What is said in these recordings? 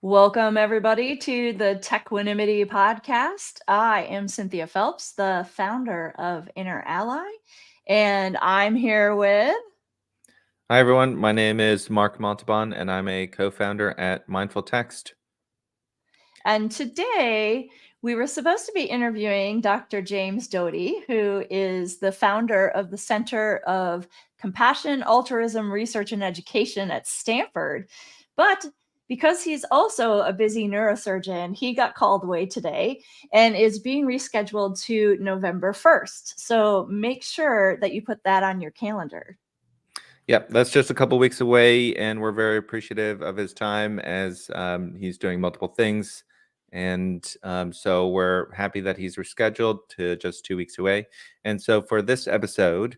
Welcome, everybody, to the Techquanimity podcast. I am Cynthia Phelps, the founder of Inner Ally, and I'm here with. Hi, everyone. My name is Mark Montalban, and I'm a co-founder at Mindful Text. And today we were supposed to be interviewing Dr. James Doty, who is the founder of the Center of Compassion, Altruism, Research, and Education at Stanford. But because he's also a busy neurosurgeon, he got called away today and is being rescheduled to November 1st. So make sure that you put that on your calendar. Yep, that's just a couple weeks away, and we're very appreciative of his time as he's doing multiple things. And so we're happy that he's rescheduled to just 2 weeks away. And so for this episode,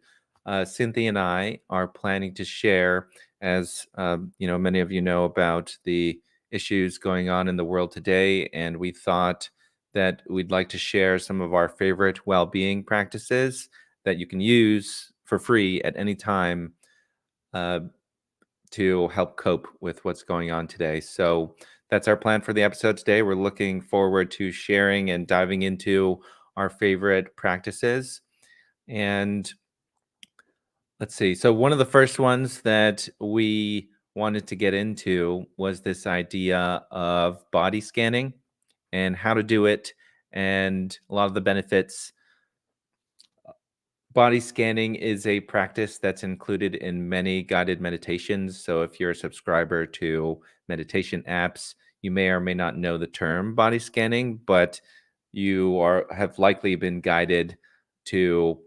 Cynthia and I are planning to share, as many of you know about the issues going on in the world today, and we thought that we'd like to share some of our favorite well-being practices that you can use for free at any time to help cope with what's going on today. So that's our plan for the episode today. We're looking forward to sharing and diving into our favorite practices. And let's see. So one of the first ones that we wanted to get into was this idea of body scanning and how to do it and a lot of the benefits. Body scanning is a practice that's included in many guided meditations. So if you're a subscriber to meditation apps, you may or may not know the term body scanning, but you have likely been guided to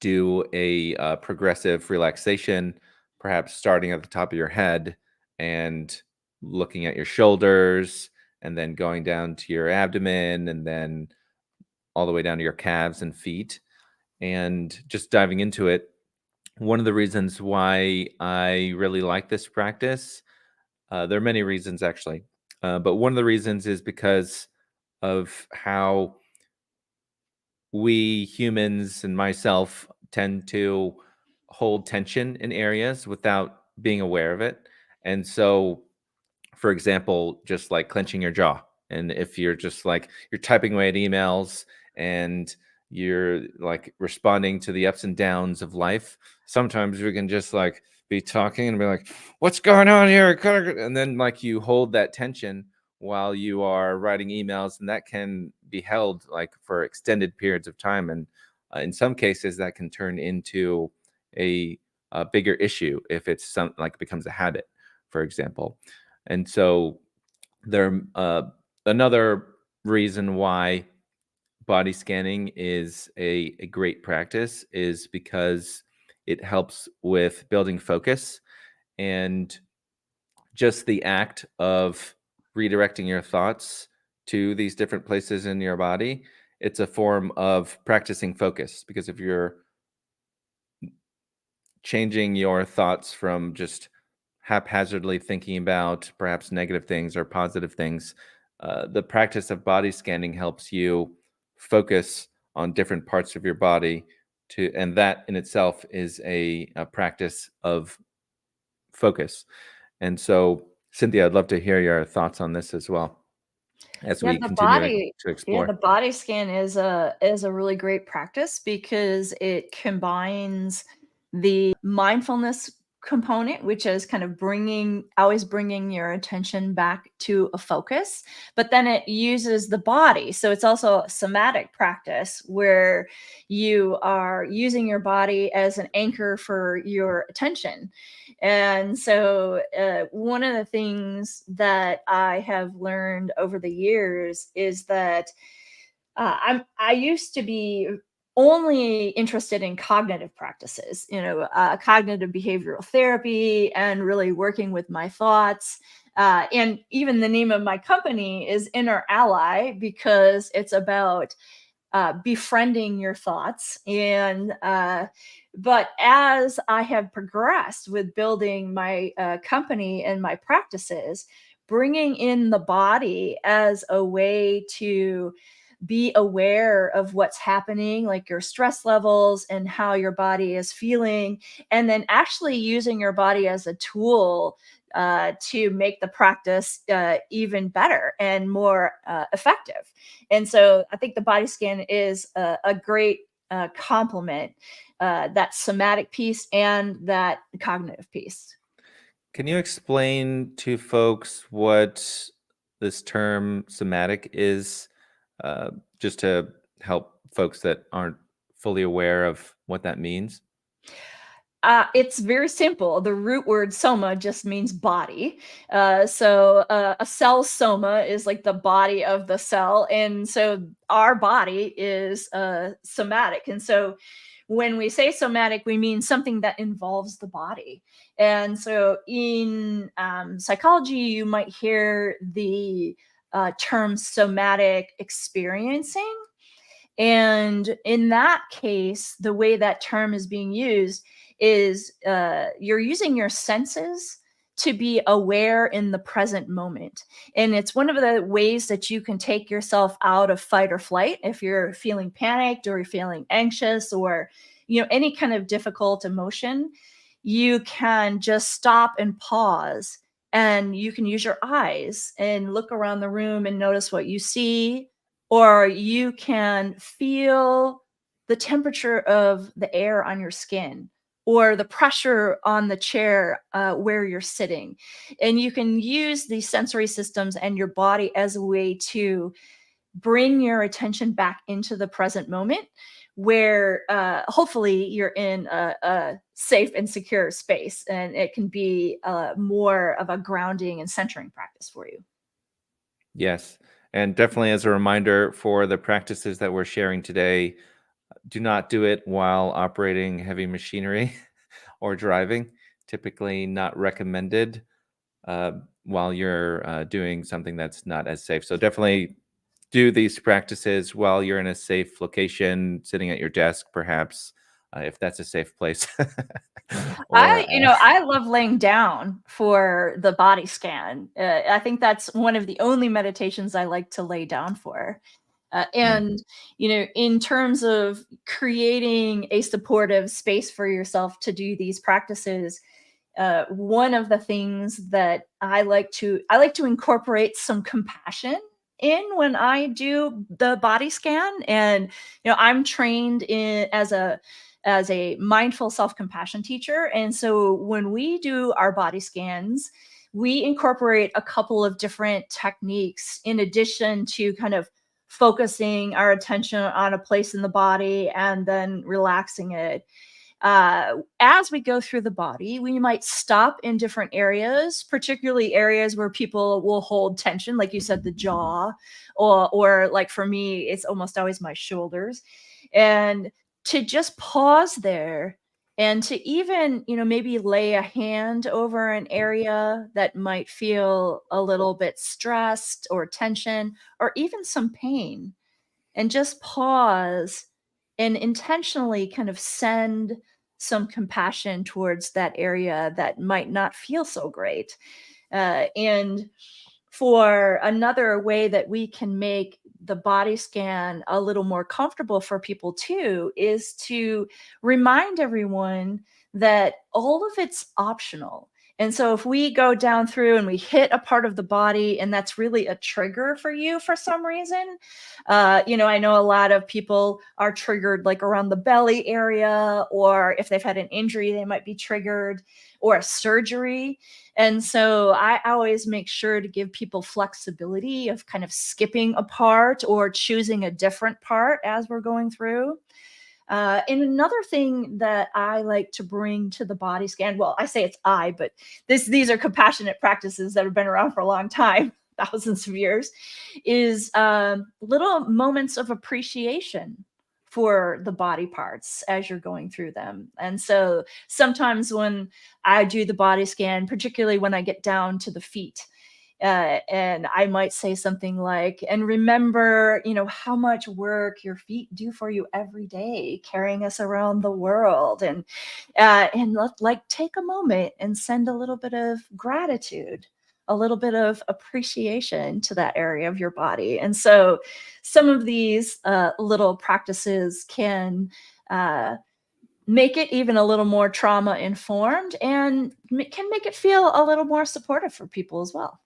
do a progressive relaxation, perhaps starting at the top of your head and looking at your shoulders, and then going down to your abdomen, and then all the way down to your calves and feet. And just diving into it, one of the reasons why I really like this practice, there are many reasons actually, but one of the reasons is because of how we humans and myself tend to hold tension in areas without being aware of it. And so, for example, just like clenching your jaw. And if you're just like you're typing away at emails and you're like responding to the ups and downs of life, sometimes we can just like be talking and be like, what's going on here? And then like you hold that tension while you are writing emails, and that can be held like for extended periods of time. And in some cases, that can turn into a bigger issue if it's something like becomes a habit, for example. And so there another reason why body scanning is a great practice is because it helps with building focus, and just the act of redirecting your thoughts to these different places in your body. It's a form of practicing focus, because if you're changing your thoughts from just haphazardly thinking about perhaps negative things or positive things, the practice of body scanning helps you focus on different parts of your body and that in itself is a practice of focus. And so, Cynthia, I'd love to hear your thoughts on this as well as Yeah, we the continue body to yeah, the explore. body scan is a really great practice because it combines the mindfulness component, which is kind of always bringing your attention back to a focus, but then it uses the body. So it's also a somatic practice where you are using your body as an anchor for your attention. And so, one of the things that I have learned over the years is that I used to be only interested in cognitive practices, cognitive behavioral therapy, and really working with my thoughts. And even the name of my company is Inner Ally because it's about befriending your thoughts. And but as I have progressed with building my company and my practices, bringing in the body as a way to be aware of what's happening, like your stress levels and how your body is feeling, and then actually using your body as a tool to make the practice even better and more effective. And so I think the body scan is a great complement, that somatic piece and that cognitive piece. Can you explain to folks what this term somatic is, uh, just to help folks that aren't fully aware of what that means? It's very simple. The root word soma just means body. A cell soma is like the body of the cell. And so our body is somatic. And so when we say somatic, we mean something that involves the body. And so in psychology, you might hear the term somatic experiencing. And in that case, the way that term is being used is you're using your senses to be aware in the present moment. And it's one of the ways that you can take yourself out of fight or flight if you're feeling panicked or you're feeling anxious or any kind of difficult emotion. You can just stop and pause, and you can use your eyes and look around the room and notice what you see, or you can feel the temperature of the air on your skin or the pressure on the chair where you're sitting. And you can use these sensory systems and your body as a way to bring your attention back into the present moment where hopefully you're in a safe and secure space, and it can be more of a grounding and centering practice for you. Yes. And definitely as a reminder for the practices that we're sharing today, do not do it while operating heavy machinery or driving. Typically not recommended uh, while you're doing something that's not as safe. So definitely do these practices while you're in a safe location, sitting at your desk, perhaps, if that's a safe place. or I love laying down for the body scan. I think that's one of the only meditations I like to lay down for. mm, And in terms of creating a supportive space for yourself to do these practices, one of the things that I like to incorporate some compassion in when I do the body scan. And I'm trained in as a mindful self-compassion teacher, and so when we do our body scans, we incorporate a couple of different techniques in addition to kind of focusing our attention on a place in the body and then relaxing it. As we go through the body, we might stop in different areas, particularly areas where people will hold tension, like you said, the jaw, or like for me, it's almost always my shoulders. And to just pause there and to even, maybe lay a hand over an area that might feel a little bit stressed or tension or even some pain, and just pause and intentionally kind of send some compassion towards that area that might not feel so great. And for another way that we can make the body scan a little more comfortable for people too is to remind everyone that all of it's optional. And so if we go down through and we hit a part of the body and that's really a trigger for you for some reason, I know a lot of people are triggered like around the belly area, or if they've had an injury, they might be triggered, or a surgery. And so I always make sure to give people flexibility of kind of skipping a part or choosing a different part as we're going through. And another thing that I like to bring to the body scan, well, I say it's but these are compassionate practices that have been around for a long time, thousands of years, is little moments of appreciation for the body parts as you're going through them. And so sometimes when I do the body scan, particularly when I get down to the feet, and I might say something like, and remember, how much work your feet do for you every day, carrying us around the world. And like take a moment and send a little bit of gratitude, a little bit of appreciation to that area of your body. And so some of these little practices can uh, make it even a little more trauma informed and can make it feel a little more supportive for people as well.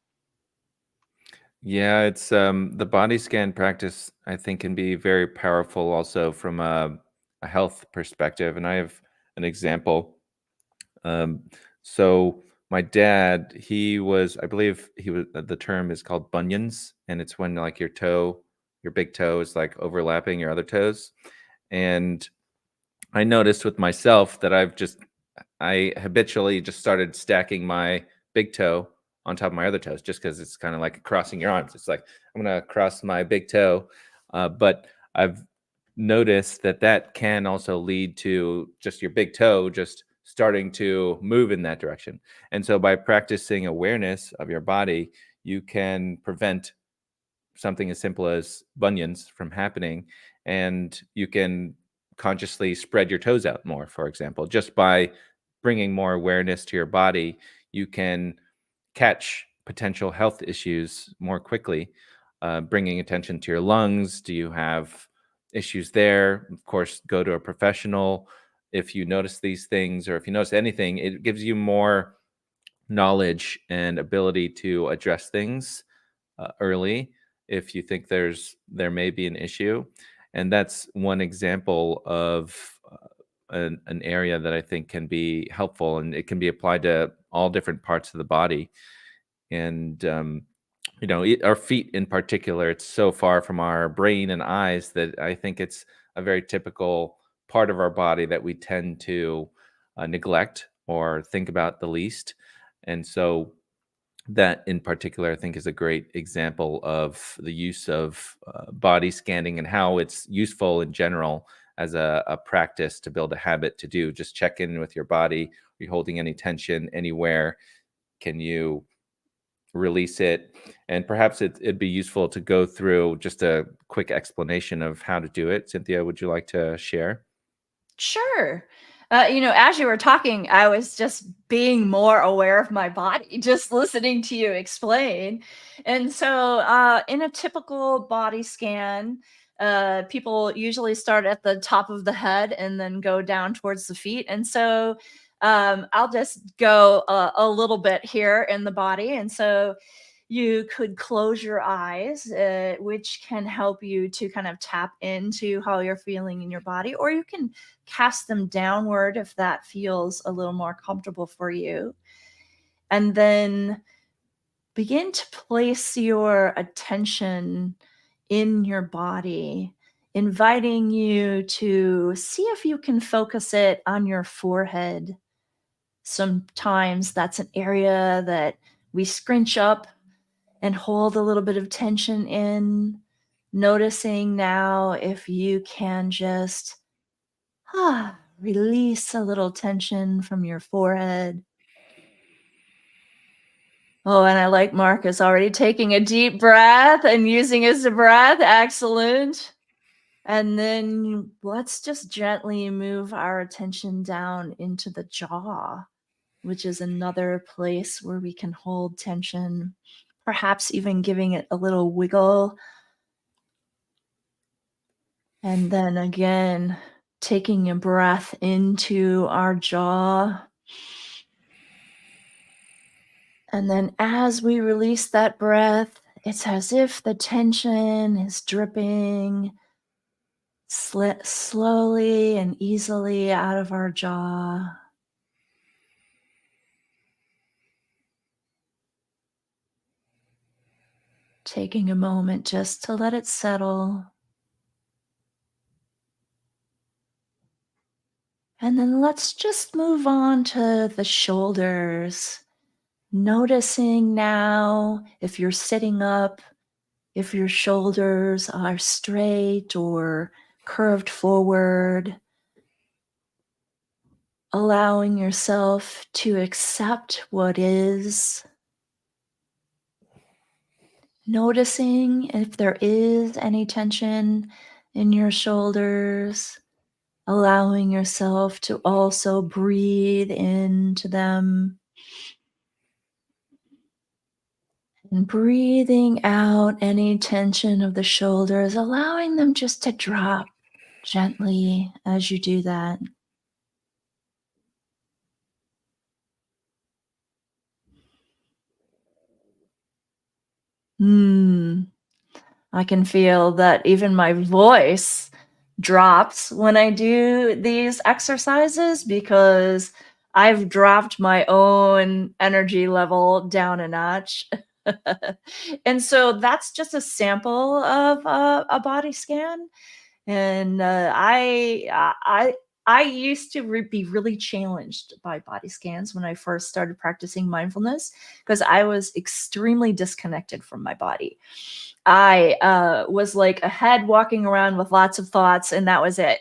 Yeah, it's the body scan practice, I think, can be very powerful also from a health perspective. And I have an example. Um, so my dad, he was, I believe he was, the term is called bunions, and it's when like your big toe is like overlapping your other toes. And I noticed with myself that I habitually just started stacking my big toe on top of my other toes just because it's kind of like crossing your arms. It's like I'm gonna cross my big toe, but I've noticed that that can also lead to just your big toe just starting to move in that direction. And so by practicing awareness of your body, you can prevent something as simple as bunions from happening, and you can consciously spread your toes out more, for example, just by bringing more awareness to your body. You can catch potential health issues more quickly. Bringing attention to your lungs, do you have issues there? Of course, go to a professional if you notice these things, or if you notice anything. It gives you more knowledge and ability to address things early if you think there may be an issue. And that's one example of an area that I think can be helpful, and it can be applied to all different parts of the body. And our feet in particular, it's so far from our brain and eyes that I think it's a very typical part of our body that we tend to neglect or think about the least. And so that in particular, I think, is a great example of the use of body scanning and how it's useful in general as a practice to build a habit to do. Just check in with your body. Are you holding any tension anywhere? Can you release it? And perhaps it'd be useful to go through just a quick explanation of how to do it. Cynthia, would you like to share? Sure. As you were talking, I was just being more aware of my body, just listening to you explain. And so, in a typical body scan, people usually start at the top of the head and then go down towards the feet. And so, I'll just go a little bit here in the body. And so, you could close your eyes, which can help you to kind of tap into how you're feeling in your body, or you can cast them downward if that feels a little more comfortable for you. And then begin to place your attention in your body, inviting you to see if you can focus it on your forehead. Sometimes that's an area that we scrunch up and hold a little bit of tension in, noticing now if you can just release a little tension from your forehead. Oh, and I like Mark is already taking a deep breath and using his breath. Excellent. And then let's just gently move our attention down into the jaw, which is another place where we can hold tension, perhaps even giving it a little wiggle. And then again, taking a breath into our jaw. And then as we release that breath, it's as if the tension is dripping slowly and easily out of our jaw. Taking a moment just to let it settle. And then let's just move on to the shoulders. Noticing now if you're sitting up, if your shoulders are straight or curved forward, allowing yourself to accept what is, noticing if there is any tension in your shoulders, allowing yourself to also breathe into them and breathing out any tension of the shoulders, allowing them just to drop gently as you do that. Hmm. I can feel that even my voice drops when I do these exercises because I've dropped my own energy level down a notch. And so that's just a sample of a body scan. And I used to be really challenged by body scans when I first started practicing mindfulness because I was extremely disconnected from my body. I was like a head walking around with lots of thoughts, and that was it.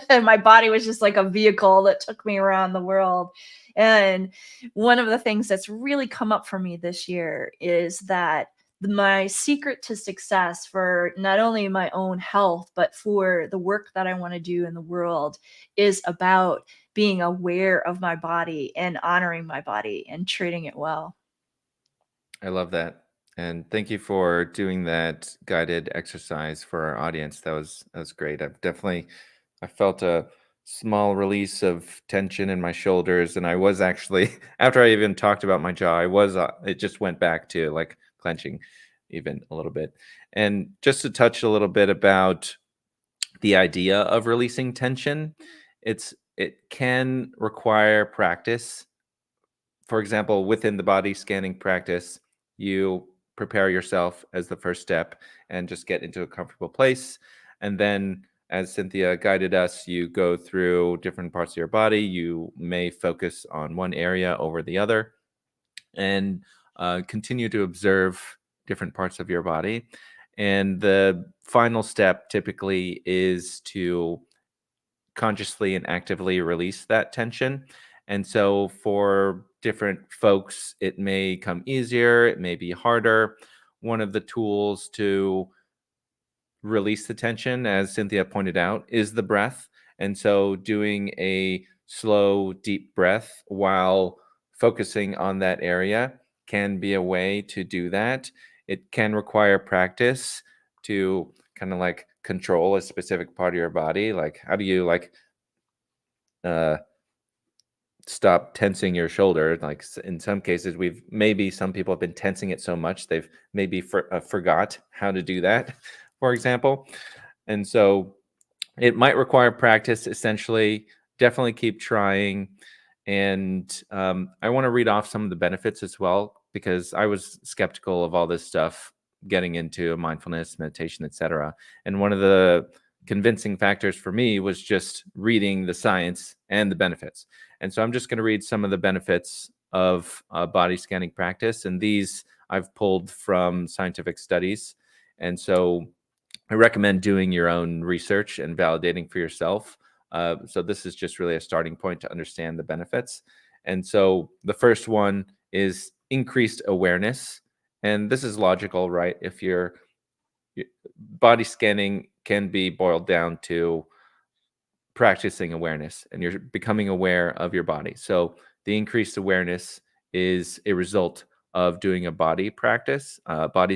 And my body was just like a vehicle that took me around the world. And one of the things that's really come up for me this year is that my secret to success for not only my own health, but for the work that I want to do in the world is about being aware of my body and honoring my body and treating it well. I love that. And thank you for doing that guided exercise for our audience. That was great. I felt a small release of tension in my shoulders, and I was actually after I even talked about my jaw, I was it just went back to like clenching even a little bit. And just to touch a little bit about the idea of releasing tension, it can require practice. For example, within the body scanning practice, you prepare yourself as the first step and just get into a comfortable place. And then, as Cynthia guided us, you go through different parts of your body. You may focus on one area over the other and continue to observe different parts of your body. And the final step typically is to consciously and actively release that tension. And so for different folks, it may come easier, it may be harder. One of the tools to release the tension, as Cynthia pointed out, is the breath. And so doing a slow, deep breath while focusing on that area can be a way to do that. It can require practice to kind of like control a specific part of your body. Like, how do you like uh, stop tensing your shoulder? Like in some cases, some people have been tensing it so much they've maybe forgot how to do that, for example. And so it might require practice. Essentially, definitely keep trying. And I want to read off some of the benefits as well, because I was skeptical of all this stuff, getting into mindfulness, meditation, etc. And one of the convincing factors for me was just reading the science and the benefits. And so I'm just going to read some of the benefits of body scanning practice. And these I've pulled from scientific studies. And so I recommend doing your own research and validating for yourself. So this is just really a starting point to understand the benefits. And so the first one is increased awareness. And this is logical, right? If body scanning can be boiled down to practicing awareness, and you're becoming aware of your body. So the increased awareness is a result of doing a body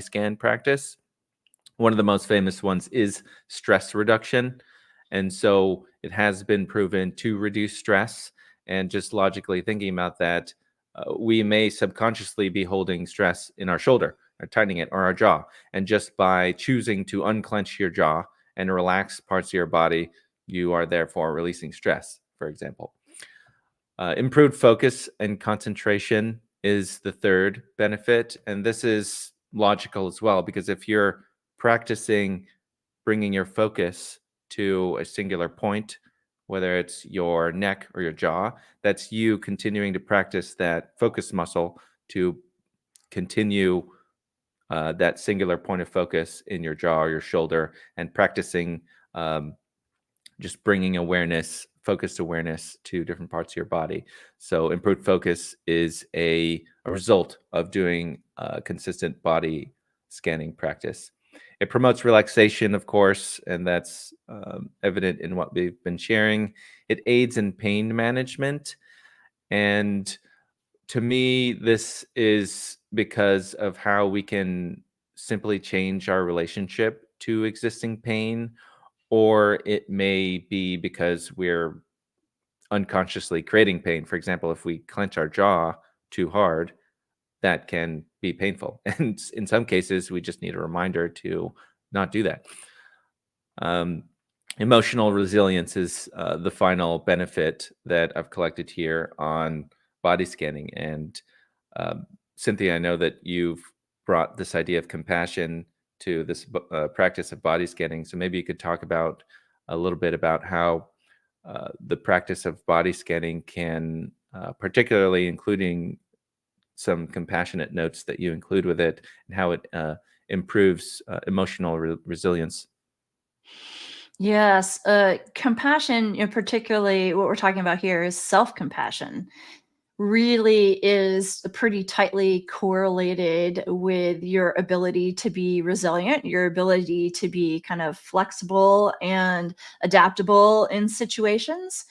scan practice. One of the most famous ones is stress reduction. And so it has been proven to reduce stress. And just logically thinking about that, we may subconsciously be holding stress in our shoulder, or tightening it, or our jaw. And just by choosing to unclench your jaw and relax parts of your body, you are therefore releasing stress, for example. Improved focus and concentration is the third benefit. And this is logical as well, because if you're practicing bringing your focus to a singular point, whether it's your neck or your jaw, that's you continuing to practice that focus muscle to continue that singular point of focus in your jaw or your shoulder, and practicing um, just bringing focused awareness to different parts of your body. So improved focus is a result of doing consistent body scanning practice. It promotes relaxation, of course, and that's evident in what we've been sharing. It aids in pain management. And to me, this is because of how we can simply change our relationship to existing pain, or it may be because we're unconsciously creating pain. For example, if we clench our jaw too hard, that can be painful. And in some cases, we just need a reminder to not do that. Um, Emotional resilience is the final benefit that I've collected here on body scanning. And um, Cynthia, I know that you've brought this idea of compassion to this practice of body scanning. So maybe you could talk about a little bit about how the practice of body scanning can, particularly including some compassionate notes that you include with it, and how it improves emotional resilience. Yes, compassion, particularly what we're talking about here is self-compassion, really is pretty tightly correlated with your ability to be resilient, your ability to be kind of flexible and adaptable in situations.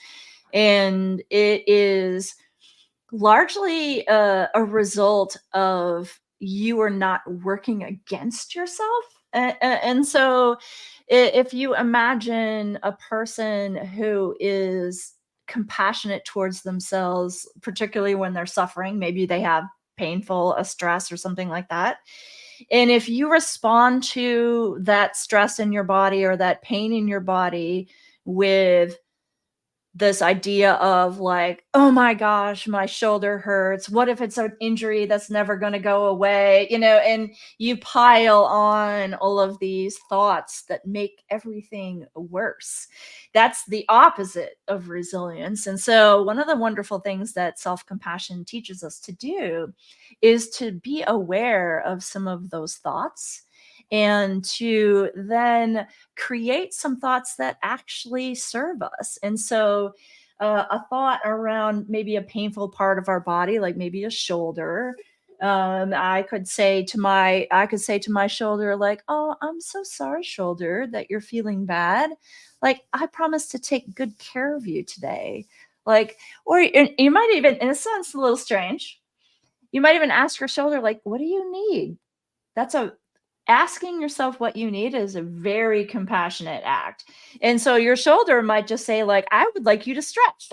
And it is largely a result of you are not working against yourself. And so, if you imagine a person who is compassionate towards themselves, particularly when they're suffering, maybe they have painful a stress or something like that. And if you respond to that stress in your body or that pain in your body with this idea of like, oh my gosh, my shoulder hurts. What if it's an injury that's never going to go away? And you pile on all of these thoughts that make everything worse. That's the opposite of resilience. And so, one of the wonderful things that self compassion teaches us to do is to be aware of some of those thoughts and to then create some thoughts that actually serve us. And so, a thought around maybe a painful part of our body, like maybe a shoulder. I could say to my shoulder, like, "Oh, I'm so sorry, shoulder, that you're feeling bad. Like, I promise to take good care of you today." Like, or you might even, and it sounds a little strange, you might even ask your shoulder, like, "What do you need?" That's a Asking yourself what you need is a very compassionate act. And so your shoulder might just say like, "I would like you to stretch."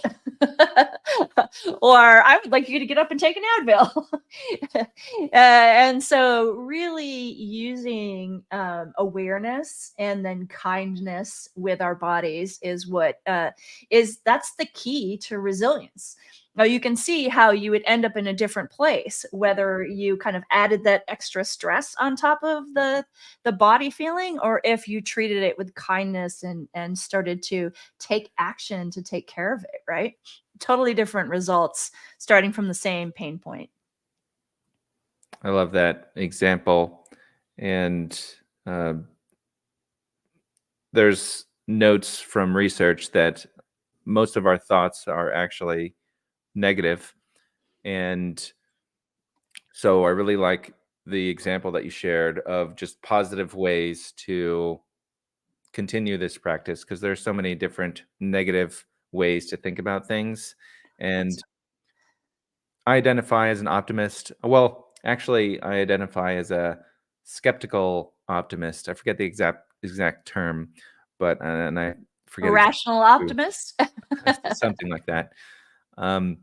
Or, "I would like you to get up and take an Advil." And so really using awareness and then kindness with our bodies is that's the key to resilience. Now you can see how you would end up in a different place, whether you kind of added that extra stress on top of the body feeling, or if you treated it with kindness and started to take action to take care of it, right? Totally different results starting from the same pain point. I love that example. And uh, there's notes from research that most of our thoughts are actually negative. And so I really like the example that you shared of just positive ways to continue this practice, because there's so many different negative ways to think about things. And I identify as an optimist. Well, actually, I identify as a skeptical optimist. I forget the exact term, but and I A forget exactly rational who, optimist. something like that. Um,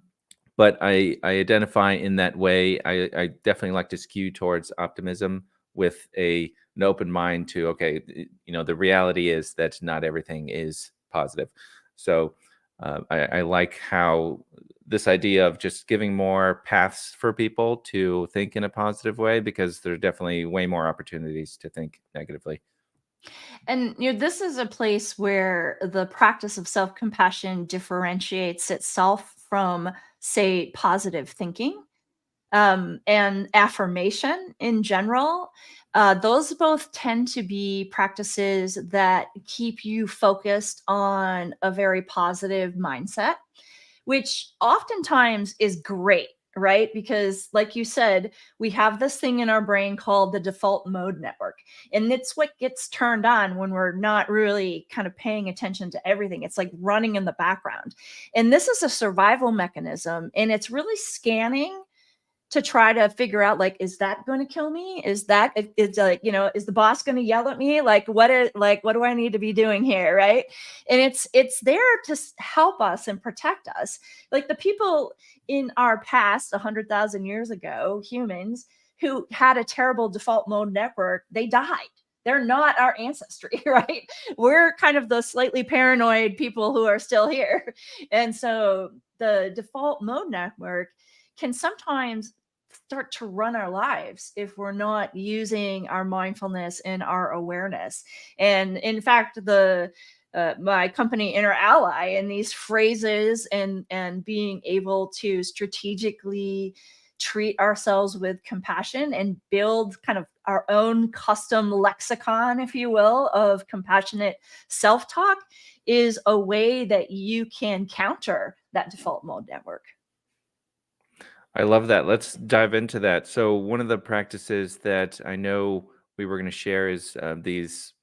but I identify in that way. I definitely like to skew towards optimism with an open mind to, okay, the reality is that not everything is positive. So I like how this idea of just giving more paths for people to think in a positive way, because there are definitely way more opportunities to think negatively. And this is a place where the practice of self-compassion differentiates itself from, say, positive thinking, and affirmation in general. Those both tend to be practices that keep you focused on a very positive mindset, which oftentimes is great, right? Because, like you said, we have this thing in our brain called the default mode network. And it's what gets turned on when we're not really kind of paying attention to everything. It's like running in the background. And this is a survival mechanism, and it's really scanning to try to figure out, like, is that going to kill me? Is like, is the boss going to yell at me? What do I need to be doing here, right? And it's there to help us and protect us. Like the people in our past 100,000 years ago, humans, who had a terrible default mode network, they died. They're not our ancestry, right? We're kind of the slightly paranoid people who are still here. And so the default mode network can sometimes start to run our lives if we're not using our mindfulness and our awareness. And in fact, the my company Inner Ally, and these phrases and being able to strategically treat ourselves with compassion and build kind of our own custom lexicon, if you will, of compassionate self-talk is a way that you can counter that default mode network. I love that. Let's dive into that. So, one of the practices that I know we were going to share is these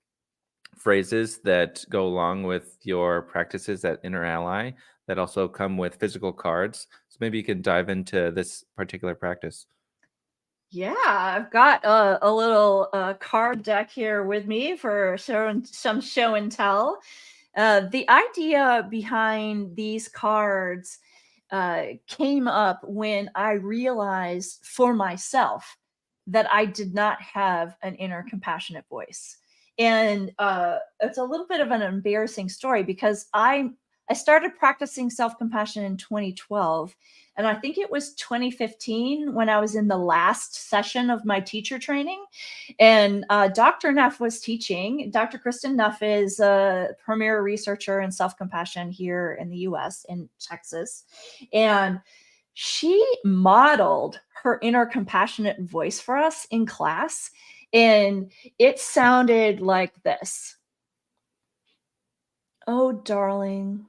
phrases that go along with your practices at Inner Ally that also come with physical cards. So, maybe you can dive into this particular practice. Yeah, I've got a little card deck here with me for some show and tell. The idea behind these cards came up when I realized for myself that I did not have an inner compassionate voice. And it's a little bit of an embarrassing story because I started practicing self compassion in 2012. And I think it was 2015 when I was in the last session of my teacher training. And Dr. Neff was teaching. Dr. Kristen Neff is a premier researcher in self compassion here in the US, in Texas. And she modeled her inner compassionate voice for us in class. And it sounded like this: "Oh, darling,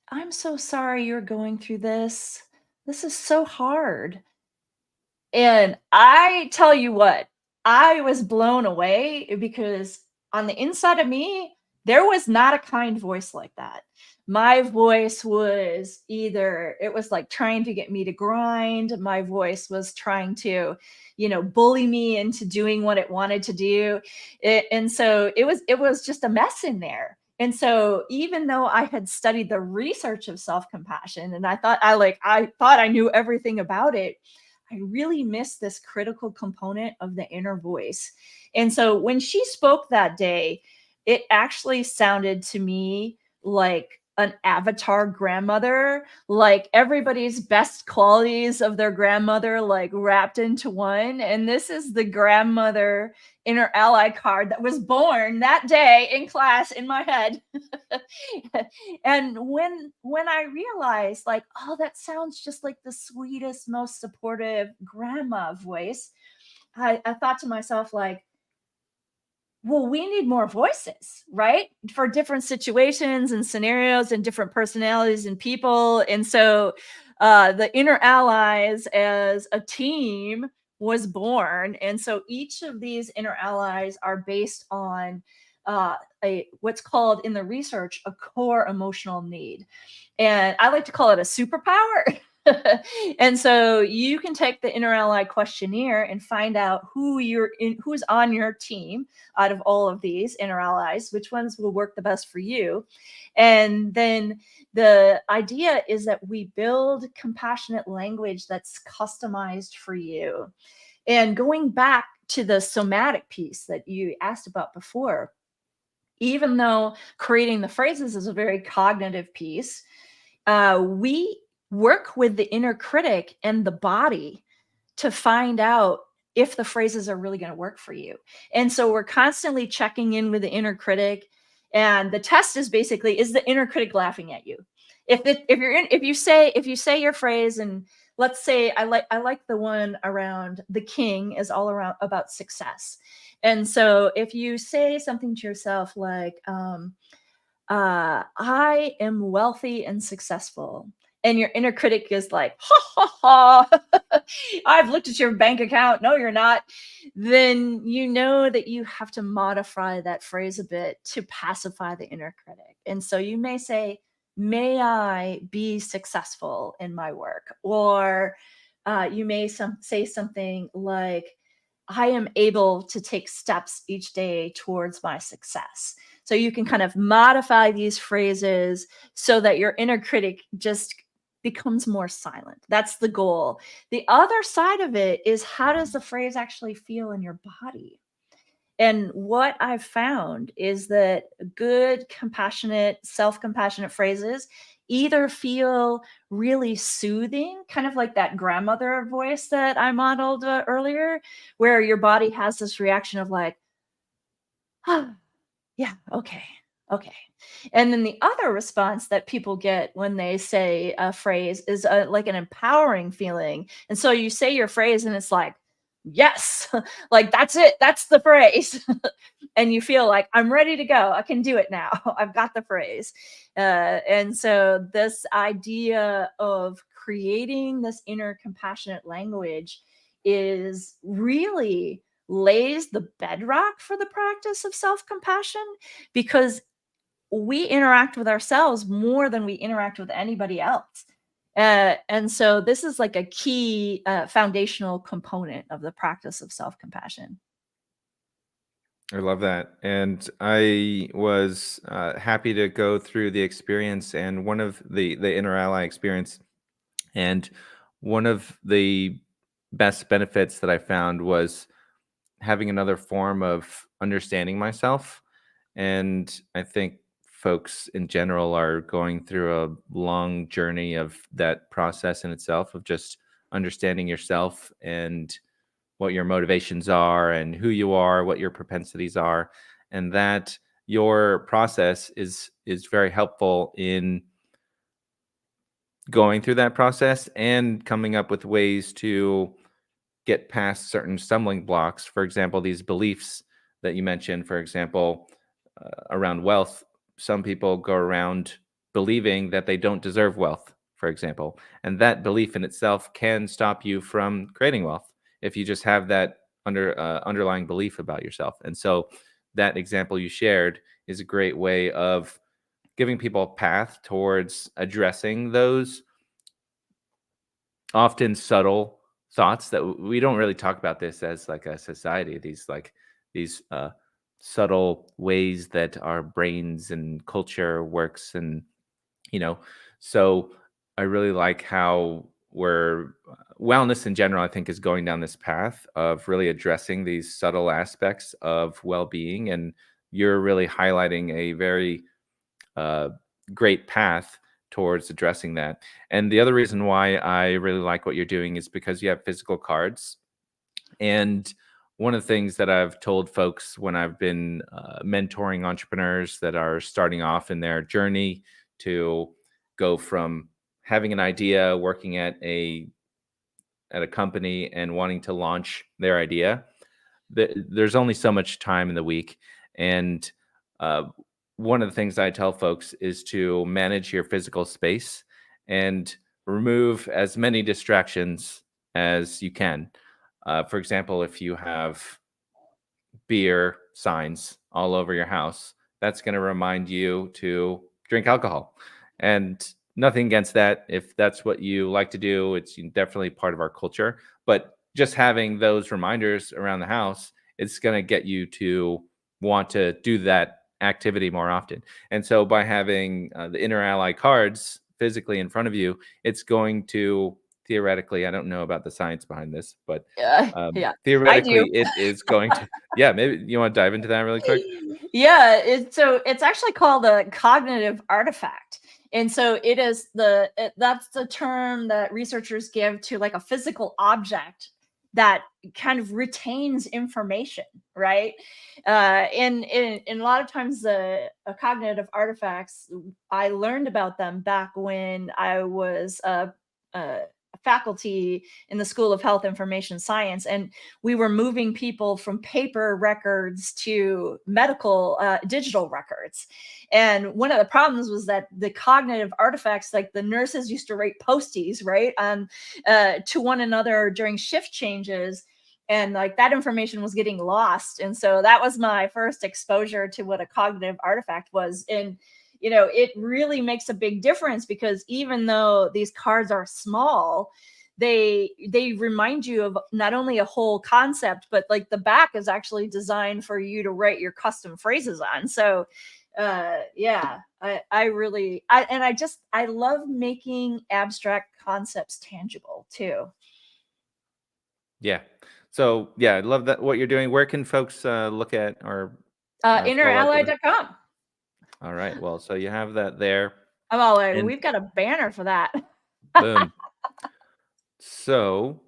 I'm so sorry you're going through this. This is so hard." And I tell you what, I was blown away because on the inside of me, there was not a kind voice like that. My voice was either, it was like trying to get me to grind. My voice was trying to, bully me into doing what it wanted to do. And so it was just a mess in there. And so even though I had studied the research of self-compassion and I thought I knew everything about it, I really miss this critical component of the inner voice. And so when she spoke that day, it actually sounded to me like an avatar grandmother, like everybody's best qualities of their grandmother, like wrapped into one. And this is the grandmother inner ally card that was born that day in class in my head. And when I realized, like, oh, that sounds just like the sweetest, most supportive grandma voice, I thought to myself, like, well, we need more voices, right? For different situations and scenarios and different personalities and people. And so the inner allies as a team was born. And so each of these inner allies are based on a what's called in the research a core emotional need. And I like to call it a superpower. And so you can take the inner ally questionnaire and find out who's on your team out of all of these inner allies, which ones will work the best for you. And then the idea is that we build compassionate language that's customized for you. And going back to the somatic piece that you asked about before, even though creating the phrases is a very cognitive piece, we work with the inner critic and the body to find out if the phrases are really going to work for you. And so we're constantly checking in with the inner critic. And the test is basically, is the inner critic laughing at you? If you say your phrase, and let's say I like the one around the king is all around about success. And so if you say something to yourself like, I am wealthy and successful. And your inner critic is like, ha ha ha, I've looked at your bank account. No, you're not. Then you know that you have to modify that phrase a bit to pacify the inner critic. And so you may say, may I be successful in my work? Or you may say something like, I am able to take steps each day towards my success. So you can kind of modify these phrases so that your inner critic just becomes more silent. That's the goal. The other side of it is, how does the phrase actually feel in your body? And what I've found is that good, compassionate, self compassionate phrases either feel really soothing, kind of like that grandmother voice that I modeled earlier, where your body has this reaction of like, "Ah, yeah, okay, okay." And then the other response that people get when they say a phrase is like an empowering feeling. And so you say your phrase and it's like, yes, like that's it, that's the phrase. And you feel like, I'm ready to go, I can do it now. I've got the phrase. And so this idea of creating this inner compassionate language is really lays the bedrock for the practice of self-compassion, because we interact with ourselves more than we interact with anybody else. And so this is like a key foundational component of the practice of self-compassion. I love that. And I was happy to go through the experience and one of the inner ally experience. And one of the best benefits that I found was having another form of understanding myself. And I think folks in general are going through a long journey of that process in itself of just understanding yourself and what your motivations are and who you are, what your propensities are, and that your process is very helpful in going through that process and coming up with ways to get past certain stumbling blocks. For example, these beliefs that you mentioned, for example, around wealth, some people go around believing that they don't deserve wealth, for example. And that belief in itself can stop you from creating wealth if you just have that underlying belief about yourself. And so that example you shared is a great way of giving people a path towards addressing those often subtle thoughts that we don't really talk about this as like a society, these subtle ways that our brains and culture works. And you know so I really like how we're wellness in general, I think, is going down this path of really addressing these subtle aspects of well-being, and you're really highlighting a very uh, great path towards addressing that. And the other reason why I really like what you're doing is because you have physical cards. And one of the things that I've told folks when I've been mentoring entrepreneurs that are starting off in their journey to go from having an idea, working at a company and wanting to launch their idea, there's only so much time in the week. And uh, one of the things I tell folks is to manage your physical space and remove as many distractions as you can. For example, if you have beer signs all over your house, that's going to remind you to drink alcohol. And nothing against that. If that's what you like to do, it's definitely part of our culture. But just having those reminders around the house, it's going to get you to want to do that activity more often. And so by having the inner ally cards physically in front of you, it's going to theoretically, I don't know about the science behind this, but Yeah, yeah, I do. theoretically, it is going to. Yeah, maybe you want to dive into that really quick. Yeah, it's actually called a cognitive artifact. And so that's the term that researchers give to like a physical object that kind of retains information, right? And a lot of times the cognitive artifacts, I learned about them back when I was a faculty in the School of Health Information Science, and we were moving people from paper records to medical digital records. And one of the problems was that the cognitive artifacts, like the nurses used to write posties, right, to one another during shift changes. And like that information was getting lost. And so that was my first exposure to what a cognitive artifact was. And it really makes a big difference, because even though these cards are small, they remind you of not only a whole concept, but like the back is actually designed for you to write your custom phrases on. So Yeah, I love making abstract concepts tangible too. Yeah. So yeah, I love that what you're doing. Where can folks look at or follow up with? Innerally.com. All right. Well, so you have that there, I'm all like, and we've got a banner for that. boom. So,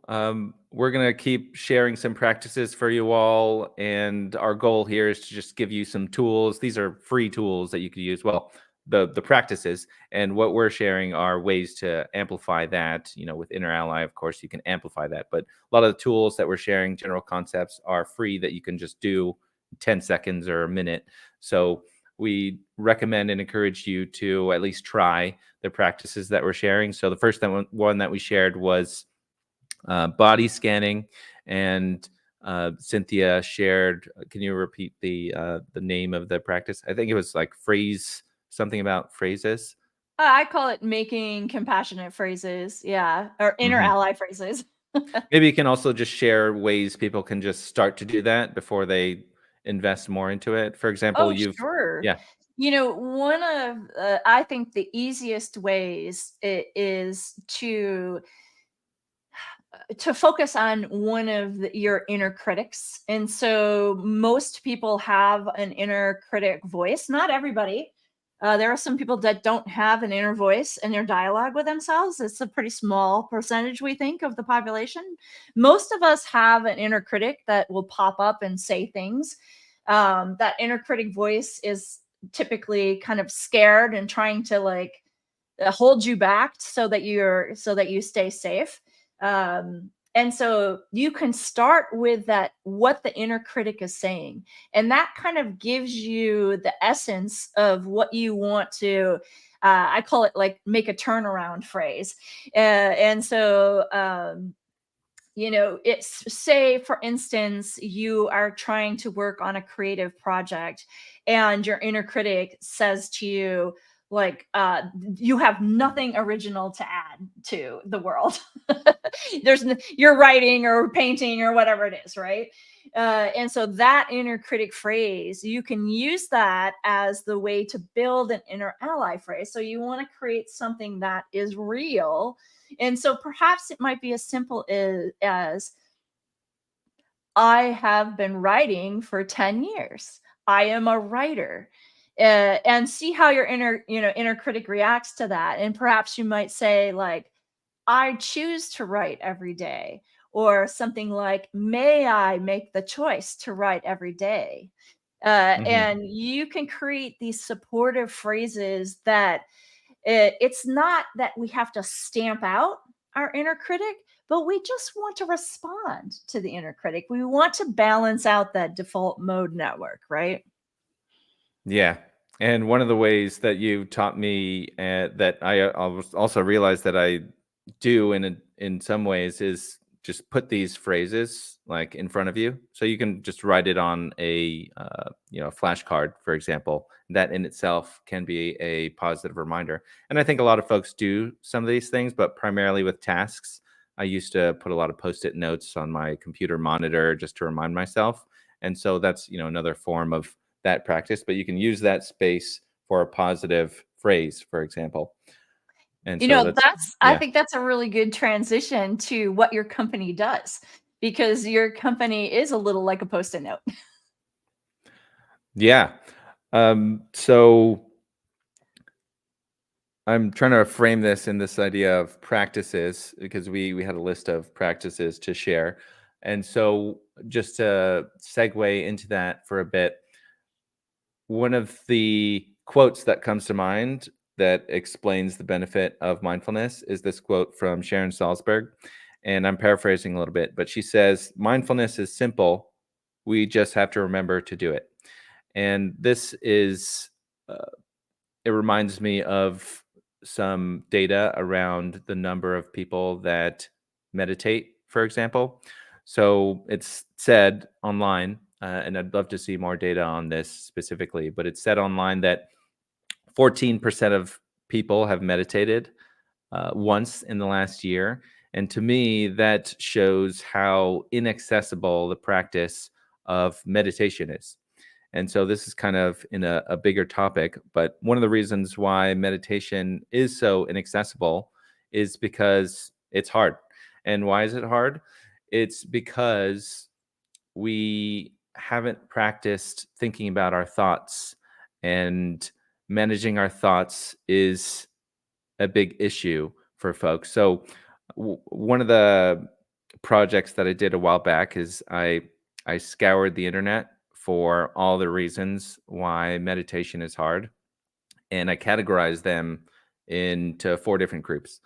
we're going to keep sharing some practices for you all. And our goal here is to just give you some tools. These are free tools that you could use. Well, the practices, and what we're sharing are ways to amplify that. With Inner Ally, of course, you can amplify that. But a lot of the tools that we're sharing, general concepts, are free that you can just do 10 seconds or a minute. So we recommend and encourage you to at least try the practices that we're sharing. So the first one that we shared was body scanning, and Cynthia shared. Can you repeat the name of the practice? I think it was like phrase something about phrases. I call it making compassionate phrases. Yeah, or inner hmm ally phrases. Maybe you can also just share ways people can just start to do that before they invest more into it. For example, Oh, you've sure. yeah. One of I think the easiest ways is to focus on one of your inner critics. And so most people have an inner critic voice. Not everybody. There are some people that don't have an inner voice in their dialogue with themselves. It's a pretty small percentage, we think, of the population. Most of us have an inner critic that will pop up and say things. That inner critic voice is typically kind of scared and trying to like hold you back so that you stay safe. And so you can start with that, what the inner critic is saying, and that kind of gives you the essence of what you want to I call it like make a turnaround phrase. And so it's, say for instance you are trying to work on a creative project and your inner critic says to you like you have nothing original to add to the world. You're writing or painting or whatever it is, right? And so that inner critic phrase, you can use that as the way to build an inner ally phrase. So you want to create something that is real, and so perhaps it might be as simple as I have been writing for 10 years. I am a writer. And see how your inner critic reacts to that. And perhaps you might say, like, I choose to write every day, or something like, may I make the choice to write every day? hmm And you can create these supportive phrases that it's not that we have to stamp out our inner critic, but we just want to respond to the inner critic. We want to balance out that default mode network, right? Yeah. And one of the ways that you taught me that also realized that I do in some ways is just put these phrases like in front of you, so you can just write it on a flashcard, for example. That in itself can be a positive reminder. And I think a lot of folks do some of these things, but primarily with tasks. I used to put a lot of post-it notes on my computer monitor just to remind myself. And so that's another form of that practice, but you can use that space for a positive phrase, for example. And so that's, I yeah. think that's a really good transition to what your company does, because your company is a little like a post-it note. Yeah. So I'm trying to frame this in this idea of practices, because we had a list of practices to share. And so just to segue into that for a bit, one of the quotes that comes to mind that explains the benefit of mindfulness is this quote from Sharon Salzberg. And I'm paraphrasing a little bit, but she says, mindfulness is simple. We just have to remember to do it. And this is, uh, it reminds me of some data around the number of people that meditate, for example. So it's said online, and I'd love to see more data on this specifically, but it's said online that 14% of people have meditated once in the last year. And to me, that shows how inaccessible the practice of meditation is. And so this is kind of in a bigger topic, but one of the reasons why meditation is so inaccessible is because it's hard. And why is it hard? It's because we haven't practiced thinking about our thoughts, and managing our thoughts is a big issue for folks. So one of the projects that I did a while back is I scoured the internet for all the reasons why meditation is hard, and I categorized them into 4 different groups.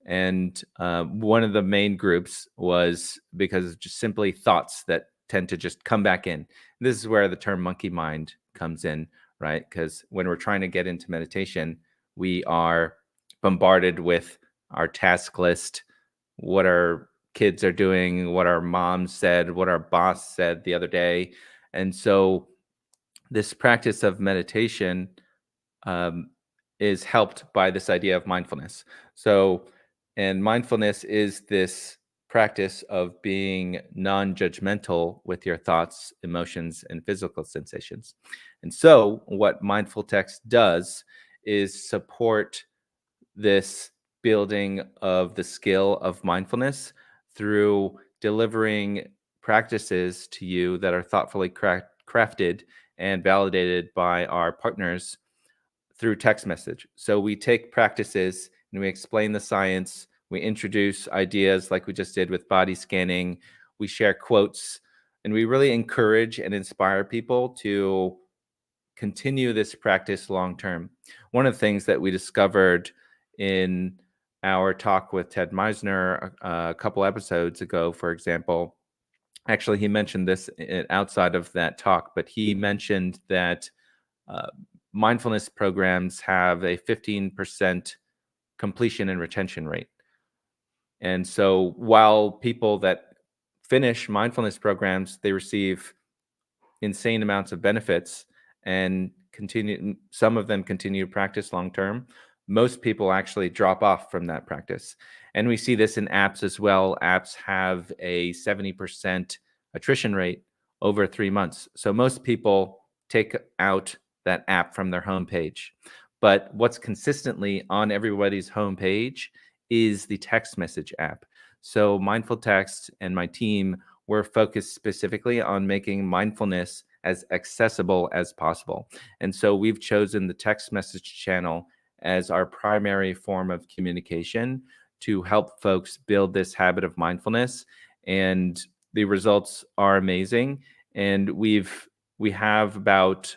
And one of the main groups was because of just simply thoughts that tend to just come back in. This is where the term monkey mind comes in, right? Because when we're trying to get into meditation, we are bombarded with our task list, what our kids are doing, what our mom said, what our boss said the other day. And so this practice of meditation um, is helped by this idea of mindfulness. So, and mindfulness is this practice of being non judgmental with your thoughts, emotions, and physical sensations. And so, what mindful text does is support this building of the skill of mindfulness through delivering practices to you that are thoughtfully crafted and validated by our partners through text message. So we take practices and we explain the science. We introduce ideas like we just did with body scanning. We share quotes, and we really encourage and inspire people to continue this practice long term. One of the things that we discovered in our talk with Ted Meisner a couple episodes ago, for example, actually, he mentioned this outside of that talk, but he mentioned that uh, mindfulness programs have a 15% completion and retention rate. And so while people that finish mindfulness programs, they receive insane amounts of benefits and continue, some of them continue to practice long term. Most people actually drop off from that practice. And we see this in apps as well. Apps have a 70% attrition rate over 3 months. So most people take out that app from their homepage. But what's consistently on everybody's homepage is the text message app. So Mindful Text and my team, we're focused specifically on making mindfulness as accessible as possible. And so we've chosen the text message channel as our primary form of communication to help folks build this habit of mindfulness. And the results are amazing. And we have about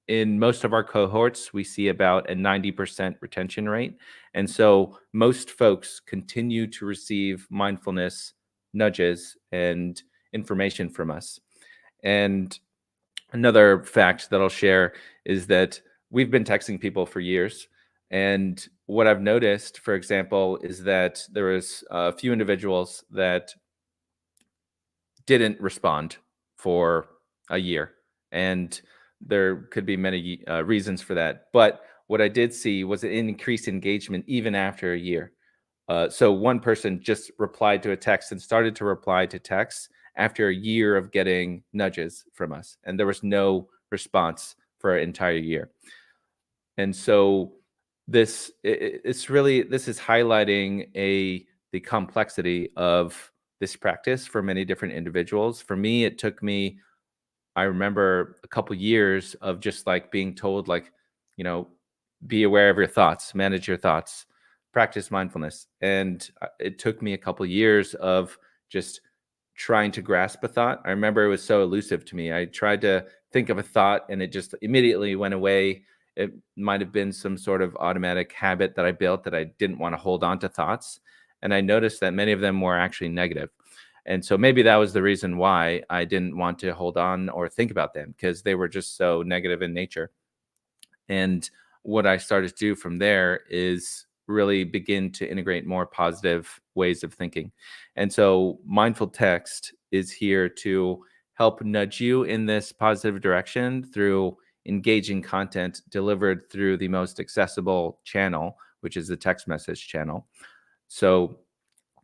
in most of our cohorts, we see about a 90% retention rate. And so most folks continue to receive mindfulness nudges and information from us. And another fact that I'll share is that we've been texting people for years. And what I've noticed, for example, is that there was a few individuals that didn't respond for a year. And there could be many reasons for that. But what I did see was an increased engagement even after a year. So one person just replied to a text and started to reply to texts after a year of getting nudges from us. And there was no response for an entire year. And so it's really, this is highlighting the complexity of this practice for many different individuals. For me, it took me, I remember a couple years of just like being told, like, you know, be aware of your thoughts, manage your thoughts, practice mindfulness. And it took me a couple years of just trying to grasp a thought. I remember it was so elusive to me. I tried to think of a thought and it just immediately went away. It might have been some sort of automatic habit that I built that I didn't want to hold on to thoughts. And I noticed that many of them were actually negative. And so maybe that was the reason why I didn't want to hold on or think about them, because they were just so negative in nature. And what I started to do from there is really begin to integrate more positive ways of thinking. And so mindful text is here to help nudge you in this positive direction through engaging content delivered through the most accessible channel, which is the text message channel. So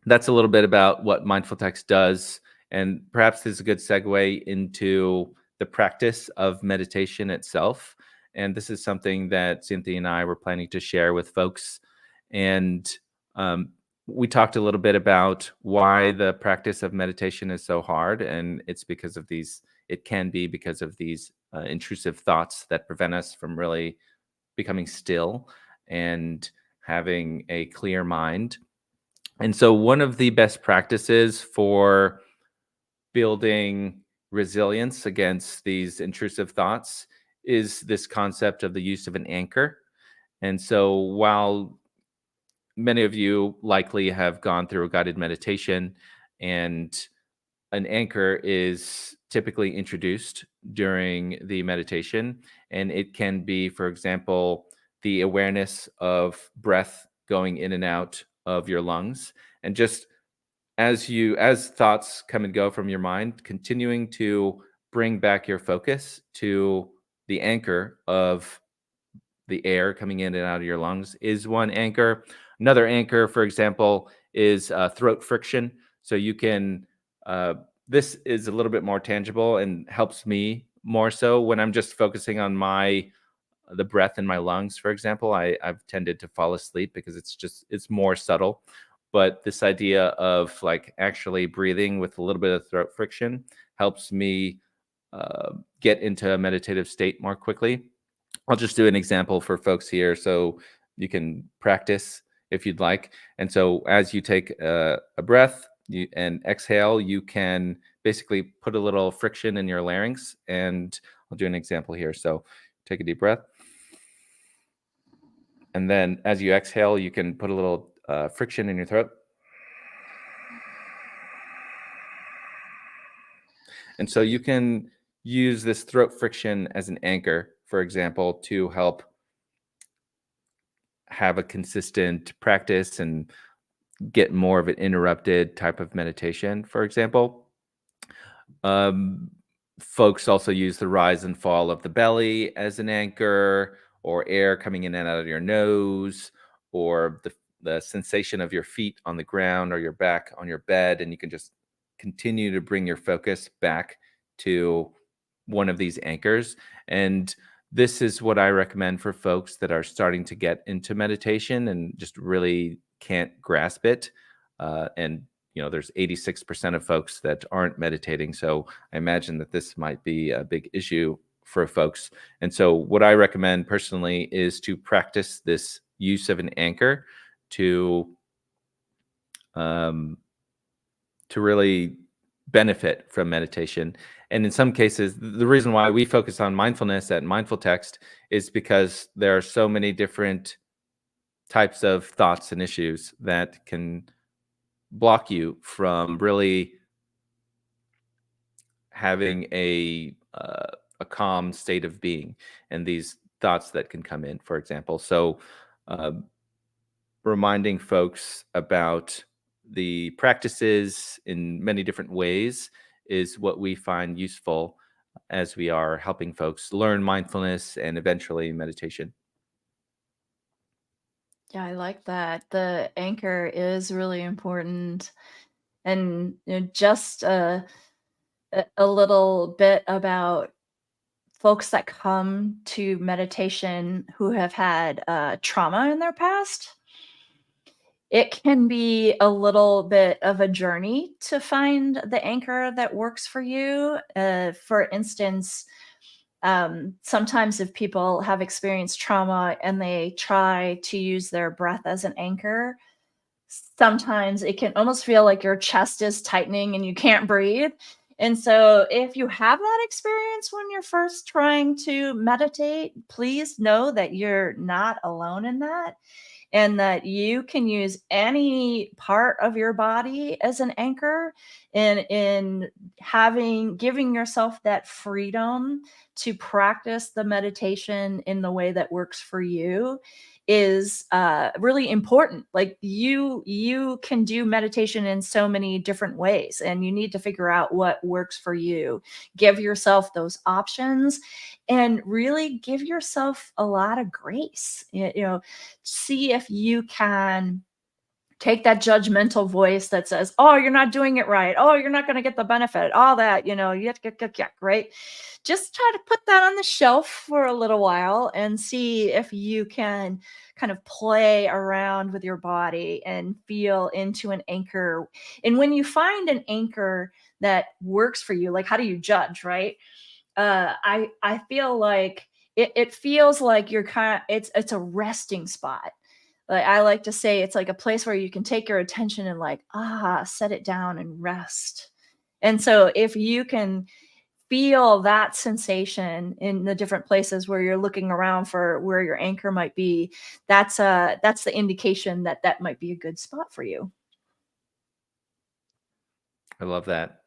that's a little bit about what mindful text does. And perhaps this is a good segue into the practice of meditation itself. And this is something that Cynthia and I were planning to share with folks. And um, we talked a little bit about why the practice of meditation is so hard. And it's because of these, it can be because of these intrusive thoughts that prevent us from really becoming still and having a clear mind. And so, one of the best practices for building resilience against these intrusive thoughts is this concept of the use of an anchor. And so, while many of you likely have gone through a guided meditation, and an anchor is typically introduced during the meditation, and it can be, for example, the awareness of breath going in and out of your lungs, and just as thoughts come and go from your mind, continuing to bring back your focus to the anchor of the air coming in and out of your lungs is one anchor. Another anchor, for example, is throat friction. So you can, this is a little bit more tangible and helps me more so when I'm just focusing on the breath in my lungs, for example. I've tended to fall asleep because it's more subtle. But this idea of like actually breathing with a little bit of throat friction helps me get into a meditative state more quickly. I'll just do an example for folks here so you can practice if you'd like. And so as you take a breath and exhale, you can basically put a little friction in your larynx. And I'll do an example here. So take a deep breath. And then as you exhale, you can put a little friction in your throat. And so you can use this throat friction as an anchor, for example, to help have a consistent practice and get more of an interrupted type of meditation, for example. Um, Folks also use the rise and fall of the belly as an anchor, or air coming in and out of your nose, or the sensation of your feet on the ground or your back on your bed. And you can just continue to bring your focus back to one of these anchors. And this is what I recommend for folks that are starting to get into meditation and just really can't grasp it. And there's 86% of folks that aren't meditating. So I imagine that this might be a big issue for folks. And so what I recommend personally is to practice this use of an anchor to um, really benefit from meditation. And in some cases, the reason why we focus on mindfulness at Mindful Text is because there are so many different types of thoughts and issues that can block you from really having a calm state of being, and these thoughts that can come in, for example. So uh, reminding folks about the practices in many different ways is what we find useful as we are helping folks learn mindfulness and eventually meditation. Yeah, I like that. The anchor is really important. And just a little bit about folks that come to meditation who have had trauma in their past. It can be a little bit of a journey to find the anchor that works for you. For instance, sometimes if people have experienced trauma and they try to use their breath as an anchor, sometimes it can almost feel like your chest is tightening and you can't breathe. And so, if you have that experience when you're first trying to meditate, please know that you're not alone in that, and that you can use any part of your body as an anchor, and in having giving yourself that freedom to practice the meditation in the way that works for you is really important. Like, you can do meditation in so many different ways, and you need to figure out what works for you. Give yourself those options, and really give yourself a lot of grace. See if you can Take that judgmental voice that says, oh, you're not doing it right, oh, you're not going to get the benefit, all that, yuck, right? Just try to put that on the shelf for a little while and see if you can kind of play around with your body and feel into an anchor. And when you find an anchor that works for you, like, how do you judge, right? I feel like it feels like you're kind of, it's a resting spot. Like, I like to say it's like a place where you can take your attention and, like, set it down and rest. And so if you can feel that sensation in the different places where you're looking around for where your anchor might be, that's the indication that that might be a good spot for you. I love that.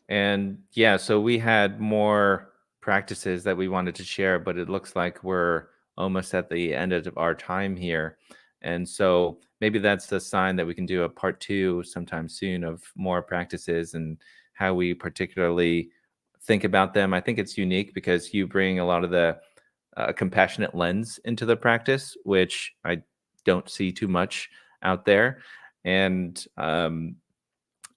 And yeah, so we had more practices that we wanted to share, but it looks like we're almost at the end of our time here. And so maybe that's the sign that we can do a part two sometime soon of more practices and how we particularly think about them. I think it's unique because you bring a lot of the compassionate lens into the practice, which I don't see too much out there. And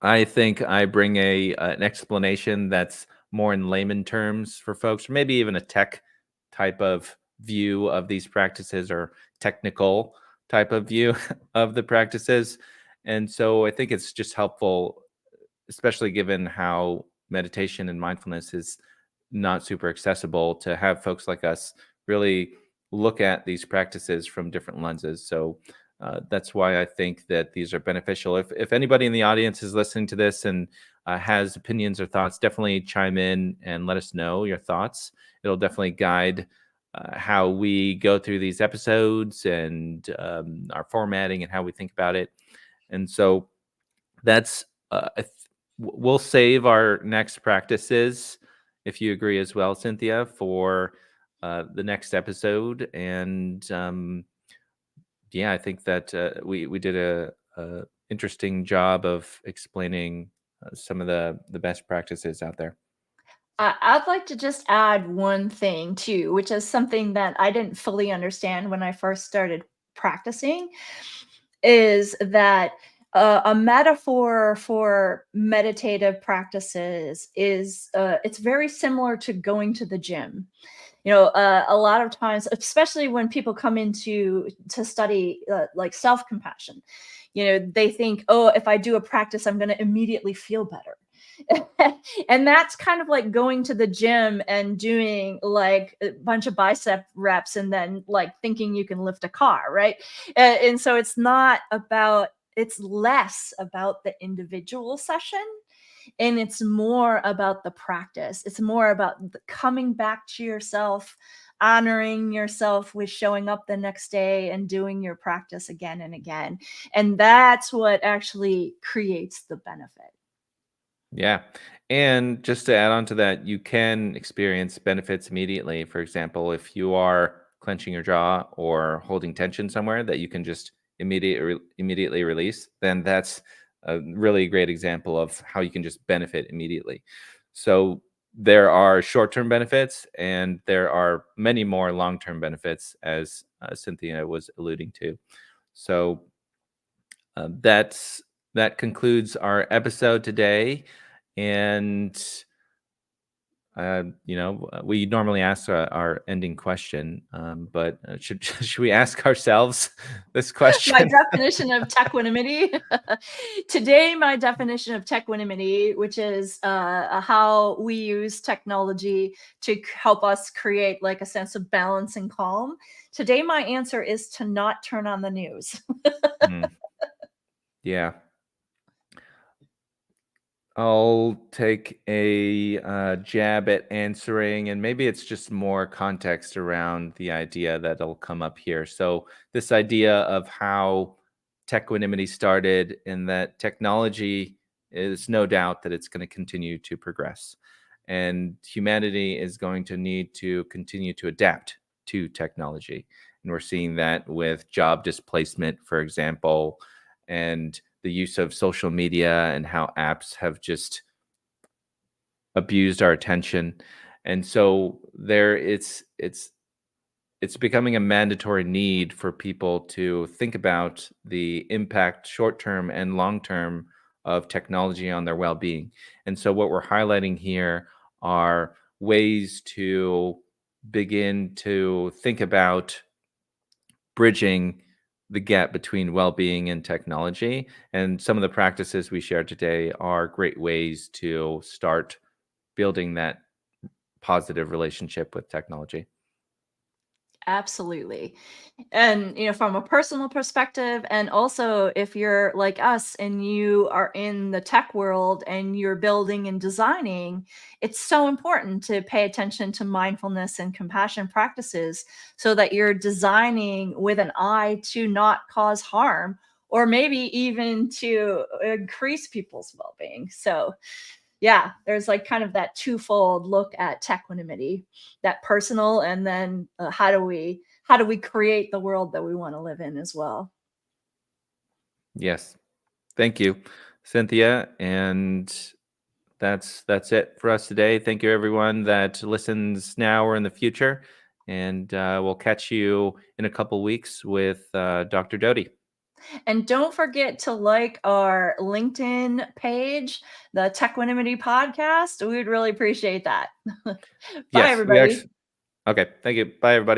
I think I bring a an explanation that's more in layman terms for folks, or maybe even a tech type of view of these practices or technical type of view of the practices. And so I think it's just helpful, especially given how meditation and mindfulness is not super accessible, to have folks like us really look at these practices from different lenses. So that's why I think that these are beneficial. If anybody in the audience is listening to this and has opinions or thoughts, definitely chime in and let us know your thoughts. It'll definitely guide how we go through these episodes and our formatting and how we think about it. And so that's we'll save our next practices, if you agree as well, Cynthia, for the next episode. And yeah, I think that we did a interesting job of explaining some of the best practices out there. I'd like to just add one thing too, which is something that I didn't fully understand when I first started practicing, is that a metaphor for meditative practices is it's very similar to going to the gym. A lot of times, especially when people come into to study like self compassion, they think, oh, if I do a practice, I'm going to immediately feel better. And that's kind of like going to the gym and doing like a bunch of bicep reps and then like thinking you can lift a car, right? And so it's less about the individual session and it's more about the practice. It's more about coming back to yourself, honoring yourself with showing up the next day and doing your practice again and again. And that's what actually creates the benefit. Yeah. And just to add on to that, you can experience benefits immediately. For example, if you are clenching your jaw or holding tension somewhere that you can just immediately release, then that's a really great example of how you can just benefit immediately. So there are short-term benefits and there are many more long-term benefits, as Cynthia was alluding to. So that concludes our episode today. And we normally ask our ending question, but should we ask ourselves this My question? definition of Techquanimity. Today, my definition of Techquanimity, which is how we use technology to help us create like a sense of balance and calm. Today, my answer is to not turn on the news. Hmm, yeah. I'll take a jab at answering, and maybe it's just more context around the idea that'll come up here. So, this idea of how Techquanimity started, and that technology is no doubt that it's going to continue to progress, and humanity is going to need to continue to adapt to technology. And we're seeing that with job displacement, for example, and the use of social media and how apps have just abused our attention. And so there it's it's becoming a mandatory need for people to think about the impact, short term and long term, of technology on their well being. And so, what we're highlighting here are ways to begin to think about bridging the gap between well being and technology. And some of the practices we shared today are great ways to start building that positive relationship with technology. Absolutely. And, from a personal perspective, and also if you're like us and you are in the tech world and you're building and designing, it's so important to pay attention to mindfulness and compassion practices so that you're designing with an eye to not cause harm or maybe even to increase people's well-being. So, yeah, there's like kind of that twofold look at Techquanimity, that personal, and then how do we create the world that we want to live in as well. Yes. Thank you, Cynthia. And that's it for us today. Thank you, everyone that listens now or in the future. And we'll catch you in a couple weeks with Dr. Doty. And don't forget to like our LinkedIn page, the Techquanimity podcast. We would really appreciate that. Bye, Yes, we everybody. actually. Okay. Thank you. Bye, everybody.